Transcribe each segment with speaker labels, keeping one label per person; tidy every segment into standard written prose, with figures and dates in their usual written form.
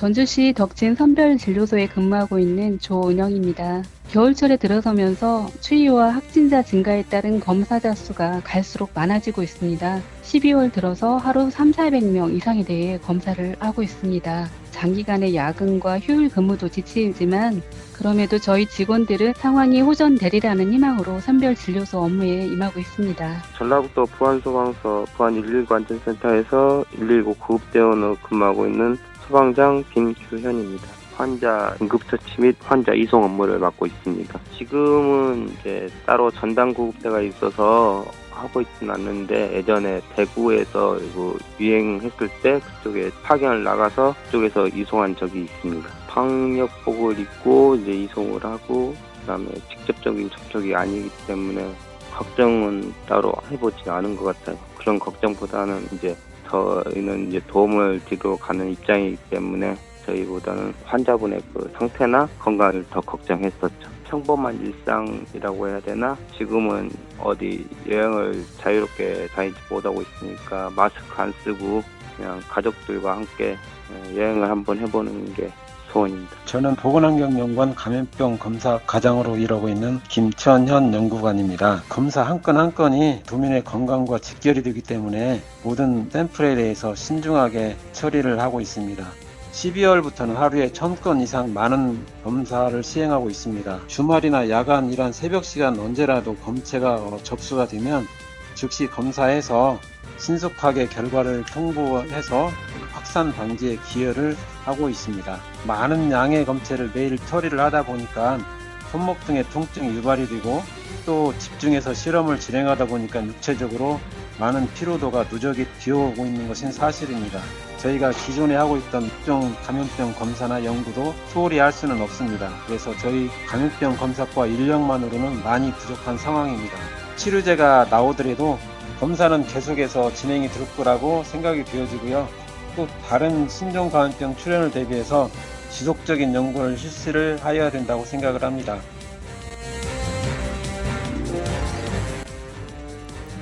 Speaker 1: 전주시 덕진 선별진료소에 근무하고 있는 조은영입니다. 겨울철에 들어서면서 추위와 확진자 증가에 따른 검사자 수가 갈수록 많아지고 있습니다. 12월 들어서 하루 3,400명 이상에 대해 검사를 하고 있습니다. 장기간의 야근과 휴일 근무도 지치지만 그럼에도 저희 직원들은 상황이 호전되리라는 희망으로 선별진료소 업무에 임하고 있습니다.
Speaker 2: 전라북도 부안소방서 부안119 안전센터에서 119 구급대원으로 근무하고 있는 소방장 김규현입니다. 환자 응급처치 및 환자 이송 업무를 맡고 있습니다. 지금은 이제 따로 전담 구급대가 있어서 하고 있지는 않는데 예전에 대구에서 유행했을 때 그쪽에 파견을 나가서 그쪽에서 이송한 적이 있습니다. 방역복을 입고 이제 이송을 하고 그다음에 직접적인 접촉이 아니기 때문에 걱정은 따로 해보지 않은 것 같아요. 그런 걱정보다는 이제 저희는 이제 도움을 드리러 가는 입장이기 때문에 저희보다는 환자분의 그 상태나 건강을 더 걱정했었죠. 평범한 일상이라고 해야 되나? 지금은 어디 여행을 자유롭게 다니지 못하고 있으니까 마스크 안 쓰고 그냥 가족들과 함께 여행을 한번 해보는 게 소원입니다.
Speaker 3: 저는 보건환경연구원 감염병 검사 과장으로 일하고 있는 김천현 연구관입니다. 검사 한 건 한 건이 도민의 건강과 직결이 되기 때문에 모든 샘플에 대해서 신중하게 처리를 하고 있습니다. 12월부터는 하루에 1,000건 이상 많은 검사를 시행하고 있습니다. 주말이나 야간 이런 새벽 시간 언제라도 검체가 접수가 되면 즉시 검사해서 신속하게 결과를 통보해서 확산 방지에 기여를 하고 있습니다. 많은 양의 검체를 매일 처리를 하다 보니까 손목 등의 통증이 유발이 되고 또 집중해서 실험을 진행하다 보니까 육체적으로 많은 피로도가 누적이 되어오고 있는 것은 사실입니다. 저희가 기존에 하고 있던 특정 감염병 검사나 연구도 소홀히 할 수는 없습니다. 그래서 저희 감염병 검사과 인력만으로는 많이 부족한 상황입니다. 치료제가 나오더라도 검사는 계속해서 진행이 될 거라고 생각이 되어지고요. 또 다른 신종 감염병 출현을 대비해서 지속적인 연구를 실시를 하여야 된다고 생각을 합니다.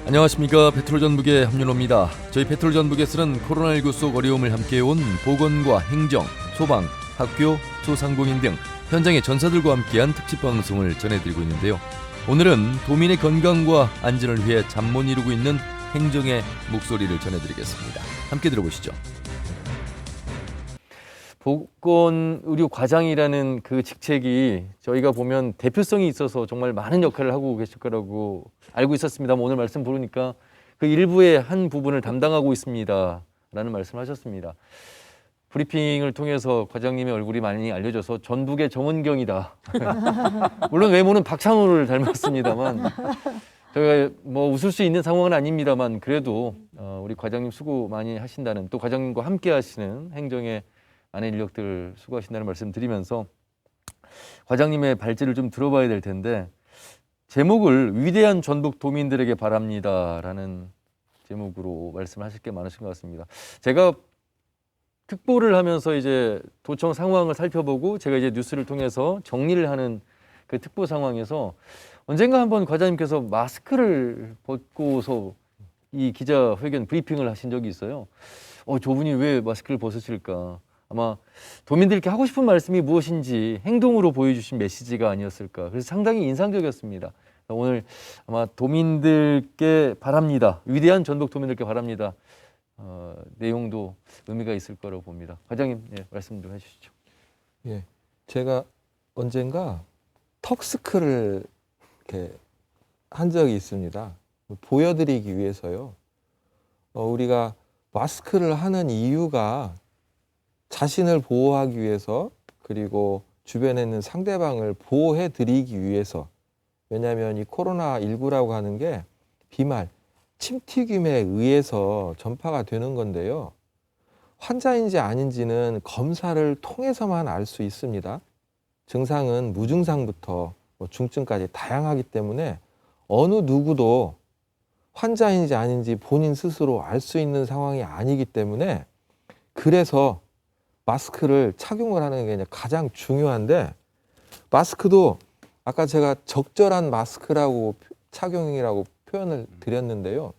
Speaker 4: 안녕하십니까. 페트롤전북의 함윤호입니다. 저희 페트롤전북에서는 코로나19 속 어려움을 함께해온 보건과 행정, 소방, 학교, 소상공인 등 현장의 전사들과 함께한 특집 방송을 전해드리고 있는데요. 오늘은 도민의 건강과 안전을 위해 잠 못 이루고 있는 행정의 목소리를 전해드리겠습니다. 함께 들어보시죠. 보건의료과장이라는 그 직책이 저희가 보면 대표성이 있어서 정말 많은 역할을 하고 계실 거라고 알고 있었습니다만 오늘 말씀 들으니까 그 일부의 한 부분을 담당하고 있습니다 라는 말씀을 하셨습니다. 브리핑을 통해서 과장님의 얼굴이 많이 알려져서 전북의 정은경이다. 물론 외모는 박찬호를 닮았습니다만 저희가 뭐 웃을 수 있는 상황은 아닙니다만 그래도 우리 과장님 수고 많이 하신다는, 또 과장님과 함께 하시는 행정의 많은 인력들 수고하신다는 말씀 드리면서 과장님의 발제를 좀 들어봐야 될 텐데, 제목을 위대한 전북 도민들에게 바랍니다라는 제목으로 말씀하실 게 많으신 것 같습니다. 제가 특보를 하면서 이제 도청 상황을 살펴보고 제가 이제 뉴스를 통해서 정리를 하는 그 특보 상황에서 언젠가 한번 과장님께서 마스크를 벗고서 이 기자회견 브리핑을 하신 적이 있어요. 저분이 왜 마스크를 벗으실까? 아마 도민들께 하고 싶은 말씀이 무엇인지 행동으로 보여주신 메시지가 아니었을까. 그래서 상당히 인상적이었습니다. 오늘 아마 도민들께 바랍니다. 위대한 전북 도민들께 바랍니다. 내용도 의미가 있을 거라고 봅니다. 과장님, 말씀 좀 해주시죠.
Speaker 5: 예, 제가 언젠가 턱스크를 이렇게 한 적이 있습니다. 보여드리기 위해서요. 우리가 마스크를 하는 이유가 자신을 보호하기 위해서, 그리고 주변에 있는 상대방을 보호해 드리기 위해서. 왜냐하면 이 코로나19라고 하는 게 비말, 침튀김에 의해서 전파가 되는 건데요. 환자인지 아닌지는 검사를 통해서만 알 수 있습니다. 증상은 무증상부터 중증까지 다양하기 때문에 어느 누구도 환자인지 아닌지 본인 스스로 알 수 있는 상황이 아니기 때문에, 그래서 마스크를 착용을 하는 게 가장 중요한데, 마스크도 아까 제가 적절한 마스크라고 착용이라고 표현을 드렸는데요.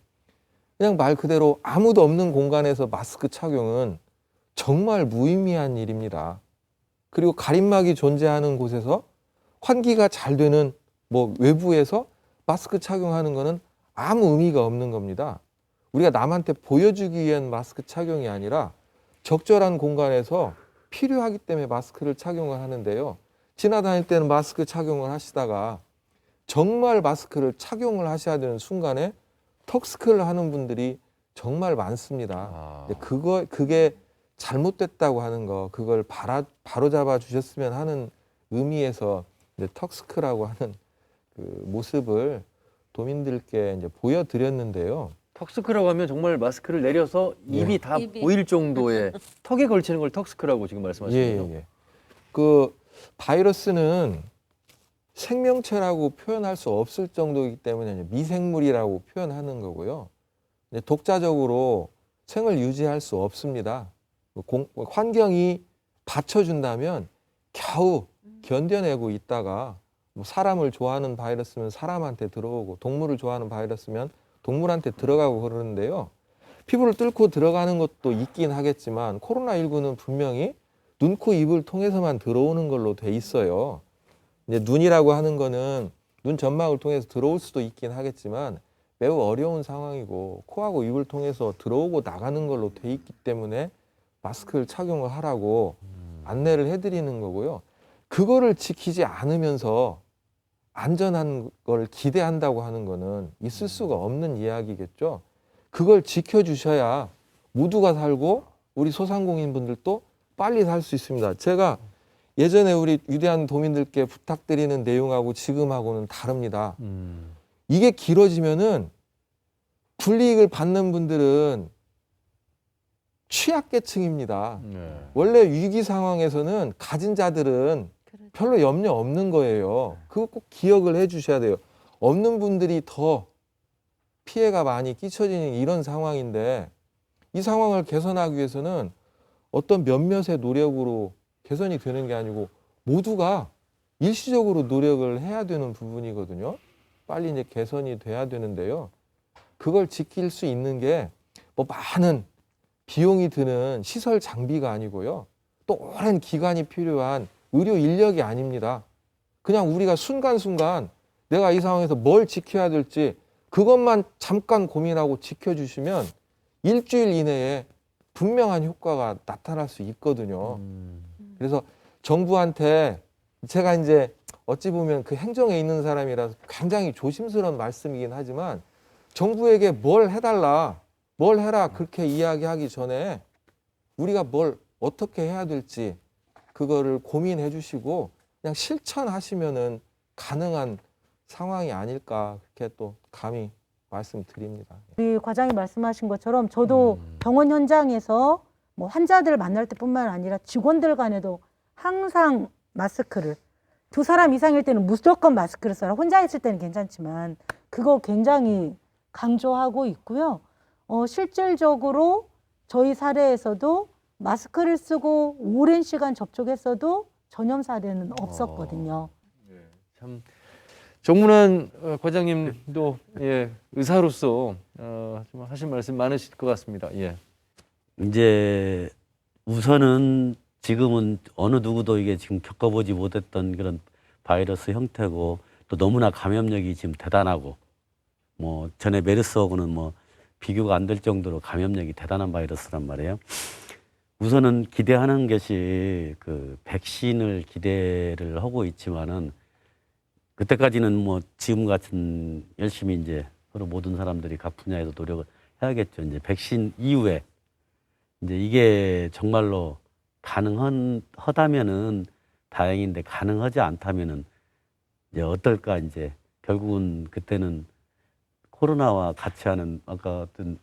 Speaker 5: 그냥 말 그대로 아무도 없는 공간에서 마스크 착용은 정말 무의미한 일입니다. 그리고 가림막이 존재하는 곳에서 환기가 잘 되는 뭐 외부에서 마스크 착용하는 거는 아무 의미가 없는 겁니다. 우리가 남한테 보여주기 위한 마스크 착용이 아니라 적절한 공간에서 필요하기 때문에 마스크를 착용을 하는데요. 지나다닐 때는 마스크 착용을 하시다가 정말 마스크를 착용을 하셔야 되는 순간에 턱스크를 하는 분들이 정말 많습니다. 그게 잘못됐다고 하는 거, 그걸 바로잡아 주셨으면 하는 의미에서 이제 턱스크라고 하는 그 모습을 도민들께 이제 보여드렸는데요.
Speaker 4: 턱스크라고 하면 정말 마스크를 내려서 입이 다 보일 정도의 턱에 걸치는 걸 턱스크라고 지금 말씀하시는 거죠?
Speaker 5: 그 바이러스는 생명체라고 표현할 수 없을 정도이기 때문에 미생물이라고 표현하는 거고요. 독자적으로 생을 유지할 수 없습니다. 환경이 받쳐준다면 겨우 견뎌내고 있다가 뭐 사람을 좋아하는 바이러스면 사람한테 들어오고 동물을 좋아하는 바이러스면 동물한테 들어가고 그러는데요. 피부를 뚫고 들어가는 것도 있긴 하겠지만 코로나19는 분명히 눈, 코, 입을 통해서만 들어오는 걸로 돼 있어요. 이제 눈이라고 하는 거는 눈 점막을 통해서 들어올 수도 있긴 하겠지만 매우 어려운 상황이고 코하고 입을 통해서 들어오고 나가는 걸로 돼 있기 때문에 마스크를 착용을 하라고 안내를 해드리는 거고요. 그거를 지키지 않으면서 안전한 걸 기대한다고 하는 거는 있을 수가 없는 이야기겠죠. 그걸 지켜주셔야 모두가 살고 우리 소상공인분들도 빨리 살 수 있습니다. 제가 예전에 우리 위대한 도민들께 부탁드리는 내용하고 지금하고는 다릅니다. 이게 길어지면은 불이익을 받는 분들은 취약계층입니다. 원래 위기 상황에서는 가진 자들은 별로 염려 없는 거예요. 그거 꼭 기억을 해 주셔야 돼요. 없는 분들이 더 피해가 많이 끼쳐지는 이런 상황인데 이 상황을 개선하기 위해서는 어떤 몇몇의 노력으로 개선이 되는 게 아니고 모두가 일시적으로 노력을 해야 되는 부분이거든요. 빨리 이제 개선이 돼야 되는데요. 그걸 지킬 수 있는 게 뭐 많은 비용이 드는 시설 장비가 아니고요. 또 오랜 기간이 필요한 의료 인력이 아닙니다. 그냥 우리가 순간순간 내가 이 상황에서 뭘 지켜야 될지 그것만 잠깐 고민하고 지켜주시면 일주일 이내에 분명한 효과가 나타날 수 있거든요. 그래서 정부한테 제가 이제 어찌 보면 그 행정에 있는 사람이라서 굉장히 조심스러운 말씀이긴 하지만 정부에게 뭘 해달라, 뭘 해라 그렇게 이야기하기 전에 우리가 뭘 어떻게 해야 될지 그거를 고민해 주시고 그냥 실천하시면은 가능한 상황이 아닐까 그렇게 또 감히 말씀드립니다.
Speaker 6: 우리 과장이 말씀하신 것처럼 저도 병원 현장에서 뭐 환자들을 만날 때뿐만 아니라 직원들 간에도 항상 마스크를 2사람 이상일 때는 무조건 마스크를 써라. 혼자 있을 때는 괜찮지만 그거 굉장히 강조하고 있고요. 실질적으로 저희 사례에서도 마스크를 쓰고 오랜 시간 접촉했어도 전염 사례는 없었거든요.
Speaker 4: 참 정문환 과장님도 의사로서 좀 하신 말씀 많으실 것 같습니다.
Speaker 7: 이제 우선은 지금은 어느 누구도 이게 지금 겪어보지 못했던 그런 바이러스 형태고 또 너무나 감염력이 지금 대단하고 뭐 전에 메르스하고는 뭐 비교가 안 될 정도로 감염력이 대단한 바이러스란 말이에요. 우선은 기대하는 것이 그 백신을 기대를 하고 있지만은 그때까지는 뭐 지금 같은 열심히 이제 서로 모든 사람들이 각 분야에서 노력을 해야겠죠. 이제 백신 이후에 이제 이게 정말로 가능하다면은 다행인데 가능하지 않다면은 이제 어떨까 이제 결국은 그때는 코로나와 같이 하는 아까 어떤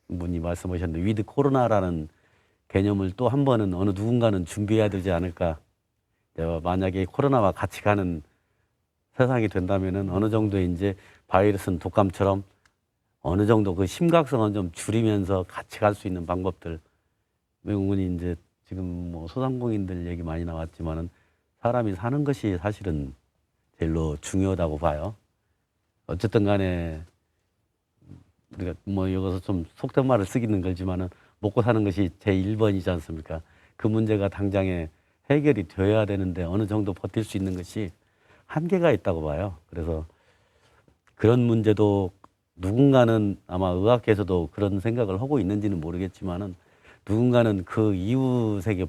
Speaker 7: 분이 말씀하셨는데 위드 코로나라는 개념을 또 한 번은 어느 누군가는 준비해야 되지 않을까. 만약에 코로나와 같이 가는 세상이 된다면은 어느 정도의 이제 바이러스는 독감처럼 어느 정도 그 심각성은 좀 줄이면서 같이 갈 수 있는 방법들. 외국인이 이제 지금 뭐 소상공인들 얘기 많이 나왔지만은 사람이 사는 것이 사실은 제일로 중요하다고 봐요. 어쨌든 간에 우리가 뭐 여기서 좀 속된 말을 쓰기는 걸지만은 먹고 사는 것이 제 1번이지 않습니까? 그 문제가 당장에 해결이 되어야 되는데 어느 정도 버틸 수 있는 것이 한계가 있다고 봐요. 그래서 그런 문제도 누군가는 아마 의학계에서도 그런 생각을 하고 있는지는 모르겠지만은 누군가는 그 이후 세계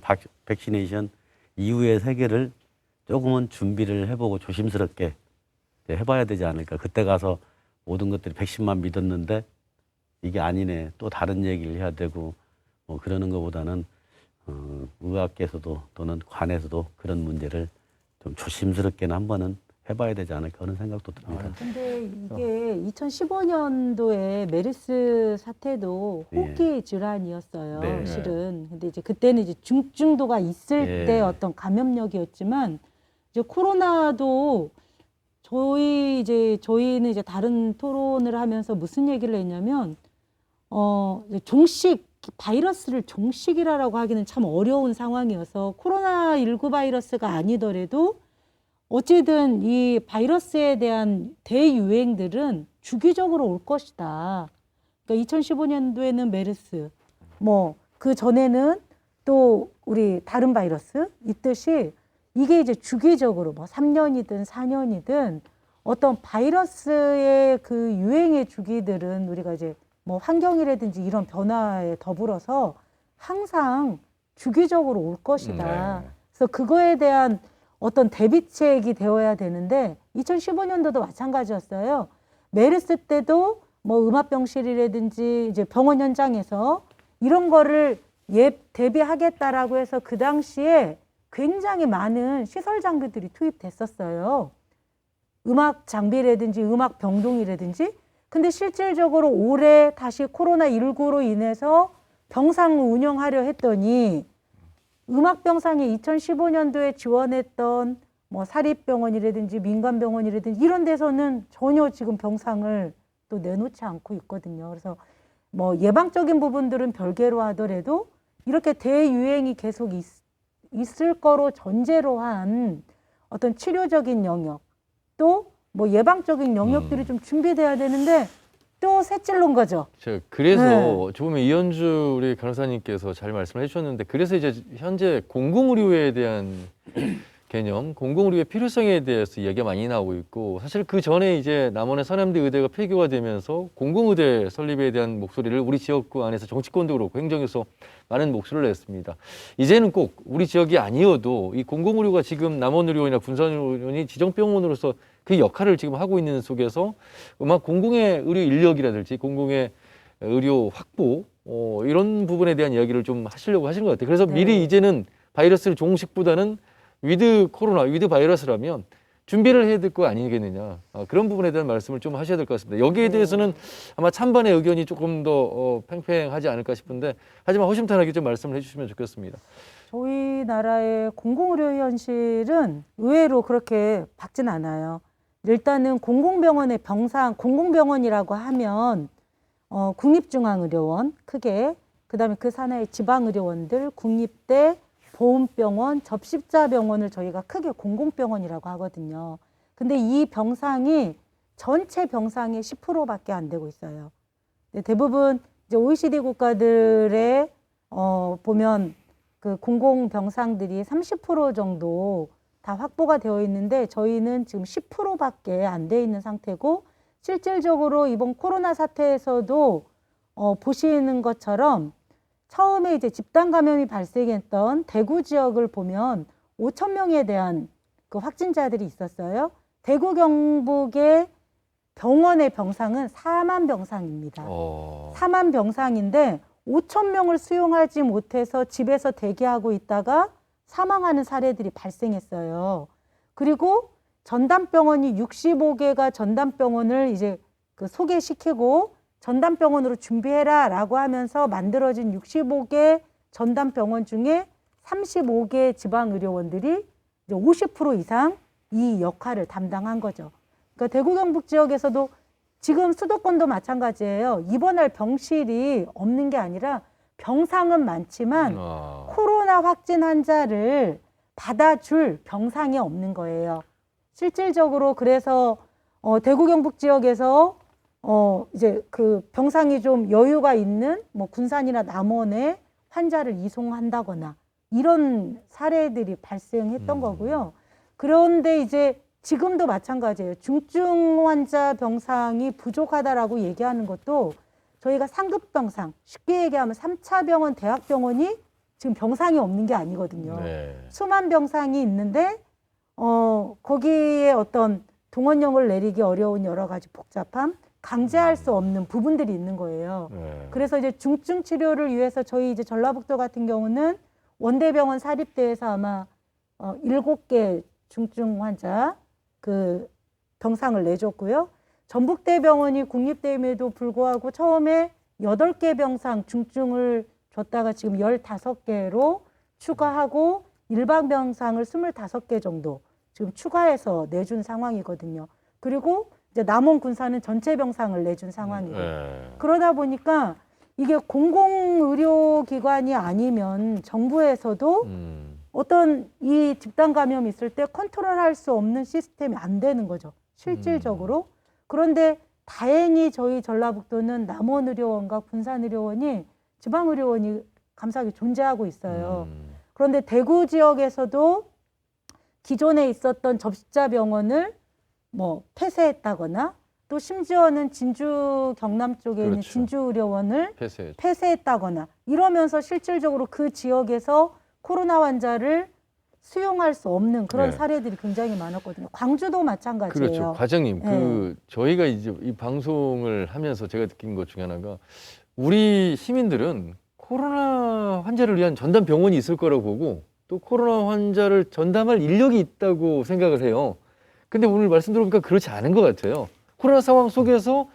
Speaker 7: 백시네이션 이후의 세계를 조금은 준비를 해보고 조심스럽게 이제 해봐야 되지 않을까. 그때 가서 모든 것들이 백신만 믿었는데 이게 아니네. 또 다른 얘기를 해야 되고 뭐 그러는 것보다는 의학계에서도 또는 관에서도 그런 문제를 좀 조심스럽게는 한번은 해봐야 되지 않을까 하는 생각도 듭니다.
Speaker 6: 근데 이게 2015년도에 메르스 사태도 호기 질환이었어요.
Speaker 7: 네.
Speaker 6: 실은. 근데 이제 그때는 이제 중증도가 있을
Speaker 7: 예.
Speaker 6: 때 어떤 감염력이었지만 이제 코로나도 저희는 이제 다른 토론을 하면서 무슨 얘기를 했냐면 이제 종식 바이러스를 종식이라고 하기는 참 어려운 상황이어서 코로나19 바이러스가 아니더라도 어쨌든 이 바이러스에 대한 대유행들은 주기적으로 올 것이다. 그러니까 2015년도에는 메르스, 뭐 그 전에는 또 우리 다른 바이러스 있듯이 이게 이제 주기적으로 뭐 3년이든 4년이든 어떤 바이러스의 그 유행의 주기들은 우리가 이제 뭐 환경이라든지 이런 변화에 더불어서 항상 주기적으로 올 것이다. 그래서 그거에 대한 어떤 대비책이 되어야 되는데 2015년도도 마찬가지였어요. 메르스 때도 뭐 음압병실이라든지 이제 병원 현장에서 이런 거를 대비하겠다라고 해서 그 당시에 굉장히 많은 시설 장비들이 투입됐었어요. 음악 장비라든지 음악 병동이라든지. 근데 실질적으로 올해 다시 코로나19로 인해서 병상을 운영하려 했더니 음악병상에 2015년도에 지원했던 뭐 사립병원이라든지 민간병원이라든지 이런 데서는 전혀 지금 병상을 또 내놓지 않고 있거든요. 그래서 뭐 예방적인 부분들은 별개로 하더라도 이렇게 대유행이 계속 있을 거로 전제로 한 어떤 치료적인 영역 또 뭐 예방적인 영역들이 좀 준비돼야 되는데 또 새찔러온 거죠.
Speaker 4: 그래서 조금 이현주 우리 간호사님께서 잘 말씀을 해주셨는데 그래서 이제 현재 공공의료에 대한 개념, 공공의료의 필요성에 대해서 이야기가 많이 나오고 있고 사실 그 전에 이제 남원의 선암대 의대가 폐교가 되면서 공공의대 설립에 대한 목소리를 우리 지역구 안에서 정치권도 그렇고 행정에서 많은 목소리를 냈습니다. 이제는 꼭 우리 지역이 아니어도 이 공공의료가 지금 남원의료원이나 분산의료원이 지정병원으로서 그 역할을 지금 하고 있는 속에서 아마 공공의 의료 인력이라든지 공공의 의료 확보 이런 부분에 대한 이야기를 좀 하시려고 하시는 것 같아요. 그래서 미리 이제는 바이러스를 종식보다는 위드 코로나, 위드 바이러스라면 준비를 해야 될 거 아니겠느냐. 그런 부분에 대한 말씀을 좀 하셔야 될 것 같습니다. 여기에 대해서는 아마 찬반의 의견이 조금 더 팽팽하지 않을까 싶은데 하지만 허심탄회하게 좀 말씀을 해주시면 좋겠습니다.
Speaker 6: 저희 나라의 공공의료 현실은 의외로 그렇게 밝진 않아요. 일단은 공공병원의 병상, 공공병원이라고 하면 국립중앙의료원 크게, 그다음에 그 산하의 지방의료원들, 국립대, 보훈병원, 접십자병원을 저희가 크게 공공병원이라고 하거든요. 근데 이 병상이 전체 병상의 10%밖에 안 되고 있어요. 대부분 이제 OECD 국가들의 보면 그 공공병상들이 30% 정도 다 확보가 되어 있는데 저희는 지금 10%밖에 안 돼 있는 상태고 실질적으로 이번 코로나 사태에서도 보시는 것처럼 처음에 이제 집단 감염이 발생했던 대구 지역을 보면 5천 명에 대한 그 확진자들이 있었어요. 대구 경북의 병원의 병상은 4만 병상입니다. 4만 병상인데 5천 명을 수용하지 못해서 집에서 대기하고 있다가 사망하는 사례들이 발생했어요. 그리고 전담병원이 65개가 전담병원을 이제 그 소개시키고 전담병원으로 준비해라 라고 하면서 만들어진 65개 전담병원 중에 35개 지방의료원들이 이제 50% 이상 이 역할을 담당한 거죠. 그러니까 대구 경북 지역에서도 지금 수도권도 마찬가지예요. 입원할 병실이 없는 게 아니라 병상은 많지만 코로나 확진 환자를 받아줄 병상이 없는 거예요. 실질적으로 그래서 대구 경북 지역에서 이제 그 병상이 좀 여유가 있는 뭐 군산이나 남원에 환자를 이송한다거나 이런 사례들이 발생했던 거고요. 그런데 이제 지금도 마찬가지예요. 중증 환자 병상이 부족하다라고 얘기하는 것도 저희가 상급 병상, 쉽게 얘기하면 3차 병원, 대학병원이 지금 병상이 없는 게 아니거든요.
Speaker 4: 네.
Speaker 6: 수만 병상이 있는데 거기에 어떤 동원령을 내리기 어려운 여러 가지 복잡함, 강제할 수 없는 부분들이 있는 거예요.
Speaker 4: 네.
Speaker 6: 그래서 이제 중증 치료를 위해서 저희 이제 전라북도 같은 경우는 원대병원 사립대에서 아마 7개 중증 환자 그 병상을 내줬고요. 전북대병원이 국립대임에도 불구하고 처음에 8개 병상 중증을 줬다가 지금 15개로 추가하고 일반 병상을 25개 정도 지금 추가해서 내준 상황이거든요. 그리고 이제 남원 군사는 전체 병상을 내준 상황이고
Speaker 4: 네.
Speaker 6: 그러다 보니까 이게 공공의료기관이 아니면 정부에서도 어떤 이 집단 감염이 있을 때 컨트롤할 수 없는 시스템이 안 되는 거죠. 실질적으로. 그런데 다행히 저희 전라북도는 남원의료원과 군산의료원이 지방의료원이 감사하게 존재하고 있어요. 그런데 대구 지역에서도 기존에 있었던 접시자 병원을 뭐 폐쇄했다거나 또 심지어는 진주 경남 쪽에 있는
Speaker 4: 그렇죠.
Speaker 6: 진주의료원을
Speaker 4: 폐쇄.
Speaker 6: 폐쇄했다거나 이러면서 실질적으로 그 지역에서 코로나 환자를 수용할 수 없는 그런
Speaker 4: 네.
Speaker 6: 사례들이 굉장히 많았거든요. 광주도 마찬가지예요.
Speaker 4: 그렇죠. 과장님,
Speaker 6: 네.
Speaker 4: 저희가 이제 이 방송을 하면서 제가 느낀 것 중에 하나가 우리 시민들은 코로나 환자를 위한 전담 병원이 있을 거라고 보고 또 코로나 환자를 전담할 인력이 있다고 생각을 해요. 근데 오늘 말씀 들어보니까 그렇지 않은 것 같아요. 코로나 상황 속에서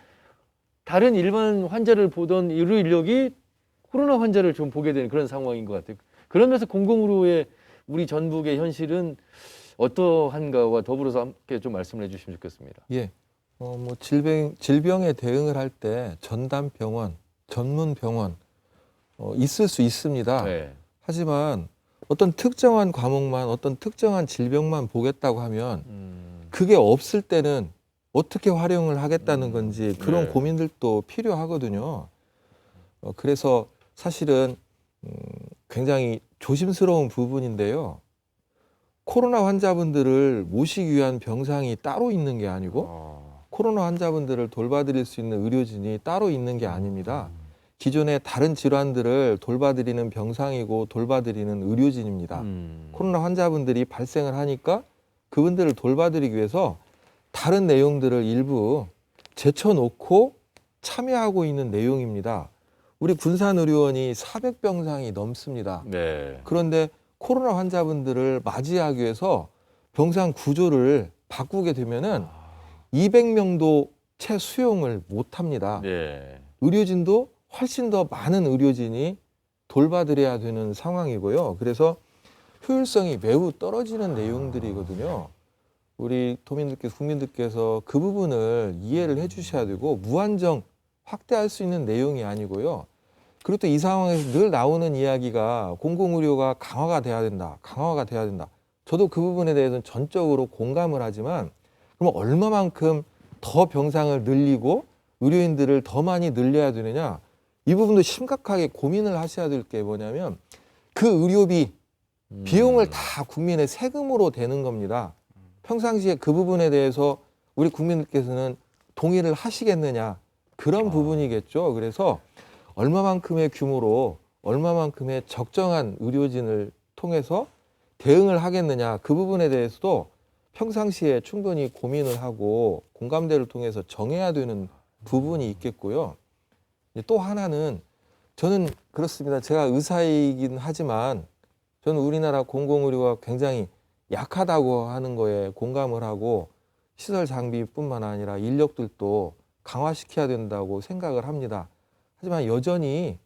Speaker 4: 다른 일반 환자를 보던 의료 인력이 코로나 환자를 좀 보게 되는 그런 상황인 것 같아요. 그러면서 공공의료의 우리 전북의 현실은 어떠한가와 더불어서 함께 좀 말씀을 해주시면 좋겠습니다.
Speaker 5: 예. 뭐 질병에 대응을 할 때 전담 병원, 전문 병원 있을 수 있습니다.
Speaker 4: 네.
Speaker 5: 하지만 어떤 특정한 과목만, 어떤 특정한 질병만 보겠다고 하면 그게 없을 때는 어떻게 활용을 하겠다는 건지 그런
Speaker 4: 네.
Speaker 5: 고민들도 필요하거든요. 그래서 사실은 굉장히 조심스러운 부분인데요. 코로나 환자분들을 모시기 위한 병상이 따로 있는 게 아니고 코로나 환자분들을 돌봐드릴 수 있는 의료진이 따로 있는 게 아닙니다. 기존의 다른 질환들을 돌봐드리는 병상이고 돌봐드리는 의료진입니다. 코로나 환자분들이 발생을 하니까 그분들을 돌봐드리기 위해서 다른 내용들을 일부 제쳐놓고 참여하고 있는 내용입니다. 우리 군산의료원이 400병상이 넘습니다.
Speaker 4: 네.
Speaker 5: 그런데 코로나 환자분들을 맞이하기 위해서 병상 구조를 바꾸게 되면은 200명도 채 수용을 못합니다.
Speaker 4: 네.
Speaker 5: 의료진도 훨씬 더 많은 의료진이 돌봐드려야 되는 상황이고요. 그래서 효율성이 매우 떨어지는 내용들이거든요. 우리 국민들께서 그 부분을 이해를 해주셔야 되고 무한정 확대할 수 있는 내용이 아니고요. 그리고 또 이 상황에서 늘 나오는 이야기가 공공의료가 강화가 돼야 된다. 강화가 돼야 된다. 저도 그 부분에 대해서는 전적으로 공감을 하지만 그럼 얼마만큼 더 병상을 늘리고 의료인들을 더 많이 늘려야 되느냐. 이 부분도 심각하게 고민을 하셔야 될 게 뭐냐면 그 의료비 비용을 다 국민의 세금으로 대는 겁니다. 평상시에 그 부분에 대해서 우리 국민들께서는 동의를 하시겠느냐. 그런 부분이겠죠. 그래서 얼마만큼의 규모로 얼마만큼의 적정한 의료진을 통해서 대응을 하겠느냐. 그 부분에 대해서도 평상시에 충분히 고민을 하고 공감대를 통해서 정해야 되는 부분이 있겠고요. 또 하나는 저는 그렇습니다. 제가 의사이긴 하지만 저는 우리나라 공공의료가 굉장히 약하다고 하는 거에 공감을 하고 시설 장비뿐만 아니라 인력들도 강화시켜야 된다고 생각을 합니다. 하지만 여전히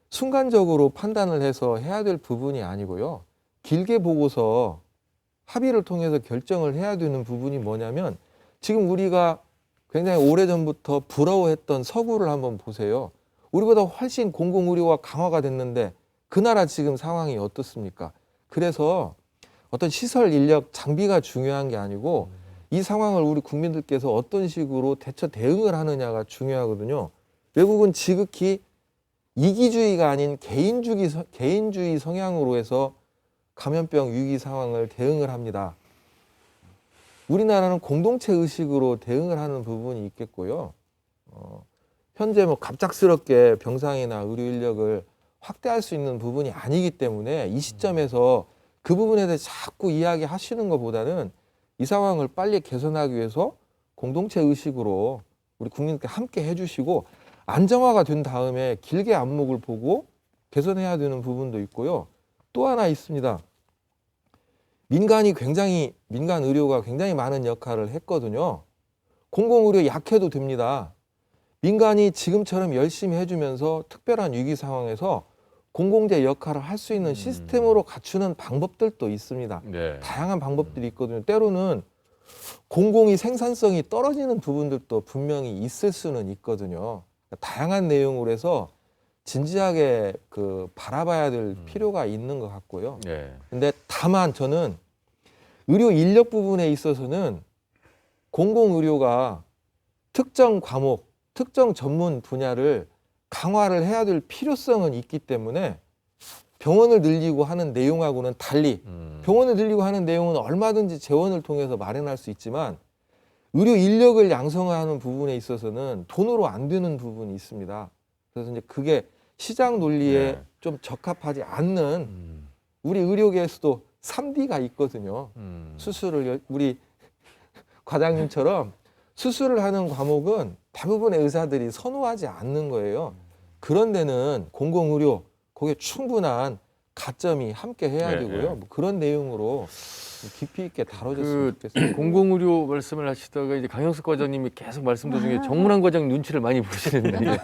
Speaker 5: 순간적으로 판단을 해서 해야 될 부분이 아니고요. 길게 보고서 합의를 통해서 결정을 해야 되는 부분이 뭐냐면 지금 우리가 굉장히 오래전부터 부러워했던 서구를 한번 보세요. 우리보다 훨씬 공공의료가 강화가 됐는데 그 나라 지금 상황이 어떻습니까? 그래서 어떤 시설 인력 장비가 중요한 게 아니고 이 상황을 우리 국민들께서 어떤 식으로 대응을 하느냐가 중요하거든요. 외국은 지극히 이기주의가 아닌 개인주의 성향으로 해서 감염병 위기 상황을 대응을 합니다. 우리나라는 공동체 의식으로 대응을 하는 부분이 있겠고요. 현재 뭐 갑작스럽게 병상이나 의료 인력을 확대할 수 있는 부분이 아니기 때문에 이 시점에서 그 부분에 대해 자꾸 이야기하시는 것보다는 이 상황을 빨리 개선하기 위해서 공동체 의식으로 우리 국민께 함께 해주시고 안정화가 된 다음에 길게 안목을 보고 개선해야 되는 부분도 있고요. 또 하나 있습니다. 민간 의료가 굉장히 많은 역할을 했거든요. 공공의료 약해도 됩니다. 민간이 지금처럼 열심히 해주면서 특별한 위기 상황에서 공공재 역할을 할 수 있는 시스템으로 갖추는 방법들도 있습니다.
Speaker 4: 네.
Speaker 5: 다양한 방법들이 있거든요. 때로는 공공이 생산성이 떨어지는 부분들도 분명히 있을 수는 있거든요. 다양한 내용으로 해서 진지하게 바라봐야 될 필요가 있는 것 같고요.
Speaker 4: 네.
Speaker 5: 근데 다만 저는 의료 인력 부분에 있어서는 공공의료가 특정 과목, 특정 전문 분야를 강화를 해야 될 필요성은 있기 때문에 병원을 늘리고 하는 내용하고는 달리 병원을 늘리고 하는 내용은 얼마든지 재원을 통해서 마련할 수 있지만 의료 인력을 양성하는 부분에 있어서는 돈으로 안 되는 부분이 있습니다. 그래서 이제 그게 시장 논리에
Speaker 4: 네.
Speaker 5: 좀 적합하지 않는 우리 의료계에서도 3D가 있거든요. 수술을 우리 과장님처럼 수술을 하는 과목은 대부분의 의사들이 선호하지 않는 거예요. 그런 데는 공공의료 거기에 충분한 가점이 함께 해야
Speaker 4: 네,
Speaker 5: 되고요.
Speaker 4: 네.
Speaker 5: 뭐 그런 내용으로 깊이 있게 다뤄졌으면 좋겠습니다.
Speaker 4: 공공의료 말씀을 하시다가 이제 강영석 과장님이 계속 말씀 도중에 정문환 과장 눈치를 많이 보시는데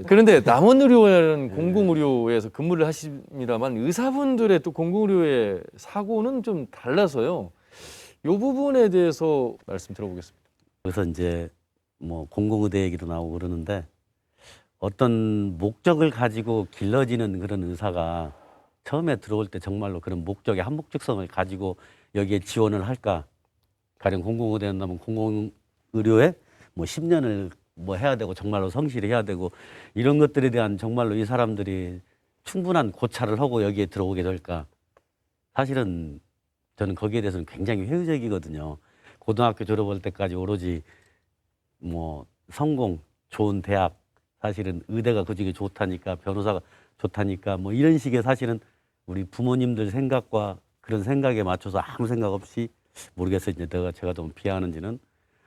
Speaker 4: 그런데 남원의료는 공공의료에서 근무를 하십니다만 의사분들의 또 공공의료의 사고는 좀 달라서요. 이 부분에 대해서 말씀 들어보겠습니다.
Speaker 7: 그래서 이제 뭐 공공의대 얘기도 나오고 그러는데 어떤 목적을 가지고 길러지는 그런 의사가 처음에 들어올 때 정말로 그런 목적의 한목적성을 가지고 여기에 지원을 할까? 가령 공공의대였다면 공공의료에 뭐 10년을 뭐 해야 되고 정말로 성실히 해야 되고 이런 것들에 대한 정말로 이 사람들이 충분한 고찰을 하고 여기에 들어오게 될까? 사실은 저는 거기에 대해서는 굉장히 회의적이거든요. 고등학교 졸업할 때까지 오로지 뭐 성공, 좋은 대학, 사실은 의대가 그중에 좋다니까 변호사가 좋다니까 뭐 이런 식의 사실은 우리 부모님들 생각과 그런 생각에 맞춰서 아무 생각 없이 모르겠어요. 이제 제가 좀 비하하는지는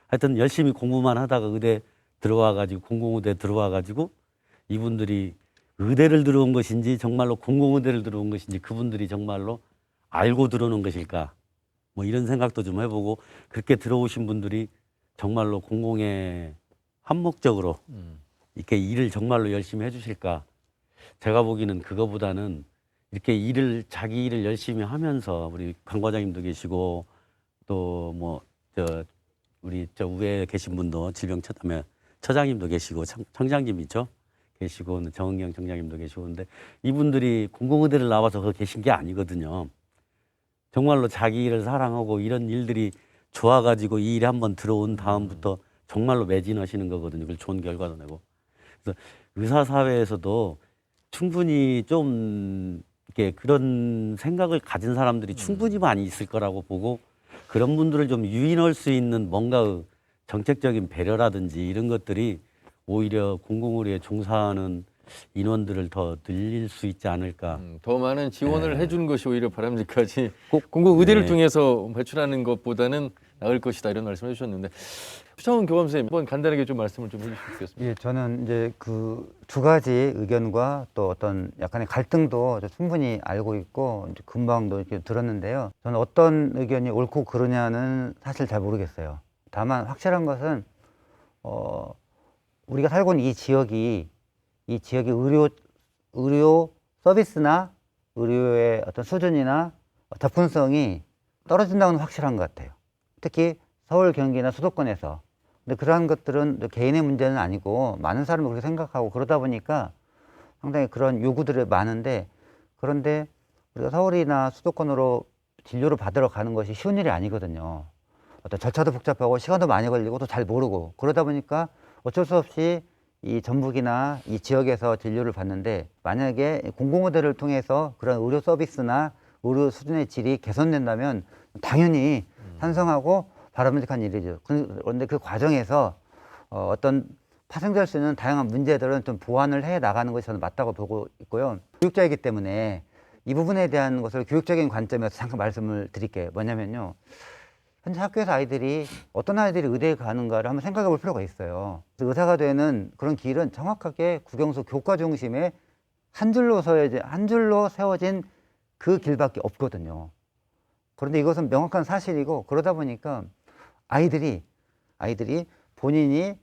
Speaker 7: 하여튼 열심히 공부만 하다가 의대 들어와가지고 공공의대 들어와가지고 이분들이 의대를 들어온 것인지 정말로 공공의대를 들어온 것인지 그분들이 정말로 알고 들어오는 것일까 뭐 이런 생각도 좀 해보고 그렇게 들어오신 분들이 정말로 공공에 한목적으로 이렇게 일을 정말로 열심히 해주실까? 제가 보기에는 그거보다는 이렇게 자기 일을 열심히 하면서 우리 강 과장님도 계시고 또 뭐 우리 위에 계신 분도 처장님도 계시고 청장님이죠. 계시고 정은경 청장님도 계시고 근데 이분들이 공공의대를 나와서 거기 계신 게 아니거든요. 정말로 자기 일을 사랑하고 이런 일들이 좋아가지고 이 일에 한번 들어온 다음부터 정말로 매진하시는 거거든요. 그걸 좋은 결과도 내고. 그래서 의사사회에서도 충분히 좀 이렇게 그런 생각을 가진 사람들이 충분히 많이 있을 거라고 보고 그런 분들을 좀 유인할 수 있는 뭔가 정책적인 배려라든지 이런 것들이 오히려 공공의료에 종사하는 인원들을 더 늘릴 수 있지 않을까.
Speaker 4: 더 많은 지원을
Speaker 7: 네.
Speaker 4: 해주는 것이 오히려 바람직하지 공공의대를
Speaker 7: 네.
Speaker 4: 통해서 배출하는 것보다는 나을 것이다 이런 말씀을 해주셨는데 표창원 교감 선생님 한번 간단하게 좀 말씀을 좀 해주시겠습니까?
Speaker 8: 예, 저는 이제 그 두 가지 의견과 또 어떤 약간의 갈등도 충분히 알고 있고 이제 금방도 이렇게 들었는데요. 저는 어떤 의견이 옳고 그르냐는 사실 잘 모르겠어요. 다만 확실한 것은 우리가 살고 있는 이 지역의 의료 서비스나 의료의 어떤 수준이나 접근성이 떨어진다는 건 확실한 것 같아요. 특히 서울, 경기나 수도권에서. 근데 그러한 것들은 개인의 문제는 아니고 많은 사람이 그렇게 생각하고 그러다 보니까 상당히 그런 요구들이 많은데 그런데 우리가 서울이나 수도권으로 진료를 받으러 가는 것이 쉬운 일이 아니거든요. 어떤 절차도 복잡하고 시간도 많이 걸리고 또 잘 모르고 그러다 보니까 어쩔 수 없이 이 전북이나 이 지역에서 진료를 받는데 만약에 공공의대를 통해서 그런 의료 서비스나 의료 수준의 질이 개선된다면 당연히 찬성하고 바람직한 일이죠. 그런데 그 과정에서 어떤 파생될 수 있는 다양한 문제들은 좀 보완을 해 나가는 것이 저는 맞다고 보고 있고요. 교육자이기 때문에 이 부분에 대한 것을 교육적인 관점에서 잠깐 말씀을 드릴게요. 뭐냐면요. 현재 학교에서 아이들이 어떤 아이들이 의대에 가는가를 한번 생각해 볼 필요가 있어요. 그래서 의사가 되는 그런 길은 정확하게 국영수 교과 중심의 한 줄로 세워진 그 길밖에 없거든요. 그런데 이것은 명확한 사실이고 그러다 보니까 아이들이 본인이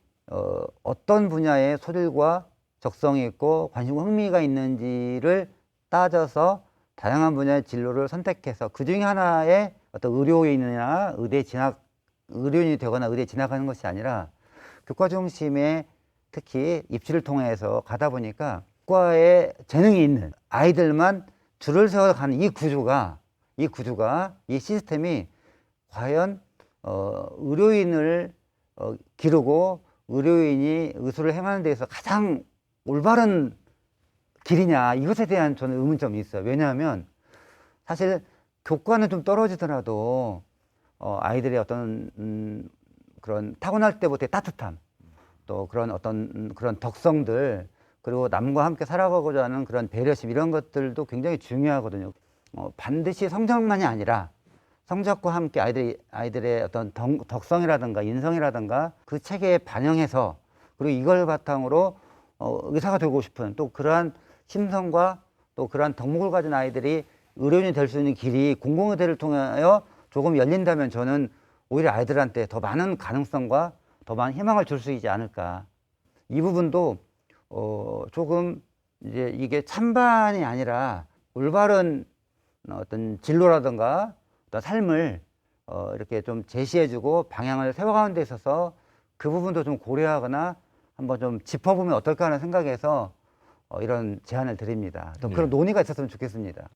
Speaker 8: 어떤 분야의 소질과 적성이 있고 관심과 흥미가 있는지를 따져서 다양한 분야의 진로를 선택해서 그 중에 하나의 어떤 의료인이나 의료인이 되거나 의대에 진학하는 것이 아니라 교과 중심의 특히 입시를 통해서 가다 보니까 교과에 재능이 있는 아이들만 줄을 세워 가는 이 구조가 이 시스템이 과연 의료인을 기르고 의료인이 의술을 행하는 데에서 가장 올바른 길이냐 이것에 대한 저는 의문점이 있어요. 왜냐하면 사실 교과는 좀 떨어지더라도 아이들의 어떤 그런 타고날 때부터의 따뜻함 또 그런 어떤 그런 덕성들 그리고 남과 함께 살아가고자 하는 그런 배려심 이런 것들도 굉장히 중요하거든요. 반드시 성적만이 아니라 성적과 함께 아이들의 어떤 덕성이라든가 인성이라든가 그 체계에 반영해서 그리고 이걸 바탕으로 의사가 되고 싶은 또 그러한 심성과 또 그러한 덕목을 가진 아이들이 의료인이 될 수 있는 길이 공공의대를 통하여 조금 열린다면 저는 오히려 아이들한테 더 많은 가능성과 더 많은 희망을 줄 수 있지 않을까. 이 부분도 조금 이제 이게 찬반이 아니라 올바른 어떤 진로라든가 어떤 삶을 이렇게 좀 제시해주고 방향을 세워가는 데 있어서 그 부분도 좀 고려하거나 한번 좀 짚어보면 어떨까 하는 생각에서 이런 제안을 드립니다. 또 그런 논의가 있었으면 좋겠습니다.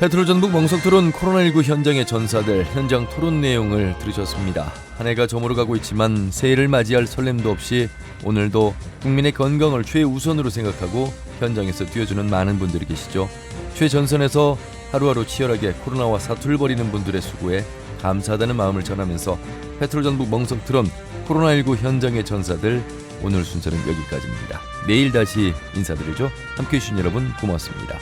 Speaker 4: 페트로전북 멍석토론 코로나19 현장의 전사들 현장 토론 내용을 들으셨습니다. 한 해가 저물어가고 있지만 새해를 맞이할 설렘도 없이 오늘도 국민의 건강을 최우선으로 생각하고 현장에서 뛰어주는 많은 분들이 계시죠. 최전선에서 하루하루 치열하게 코로나와 사투를 벌이는 분들의 수고에 감사하다는 마음을 전하면서 페트로전북 멍석토론 코로나19 현장의 전사들 오늘 순서는 여기까지입니다. 내일 다시 인사드리죠. 함께해 주신 여러분 고맙습니다.